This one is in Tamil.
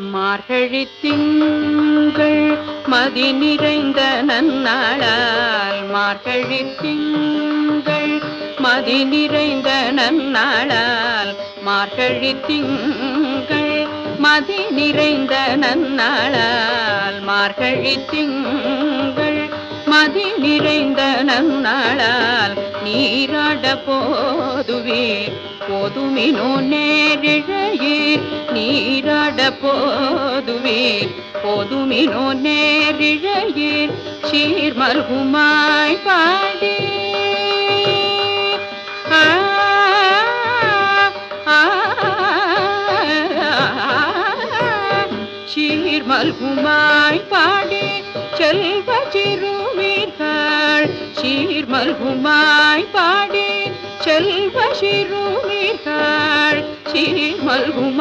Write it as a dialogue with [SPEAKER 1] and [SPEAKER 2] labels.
[SPEAKER 1] மார்கழி திங்கள் மதி நிறைந்த நன்னாளால் மார்கழி திங்கள் மதி நிறைந்த நன்னாளால் மார்கழி திங்கள் மதி நிறைந்த நன்னாளால் மார்கழி திங்கள் மதி நிறைந்த நன்னாளால் நீராட போதுவீர் போதுமினோ நேரிழையீர் நீராட போதுவீர் போதுமினோ நேரிழையீர் சீர்மல்குமாய் பாடி சீர்மல்குமாய் பாடி செல்வ சிறுமீர்கள் சீர்மல்குமாய் பாடி செல்வ சிறுமீர்கள் சீர்மல்குமாய்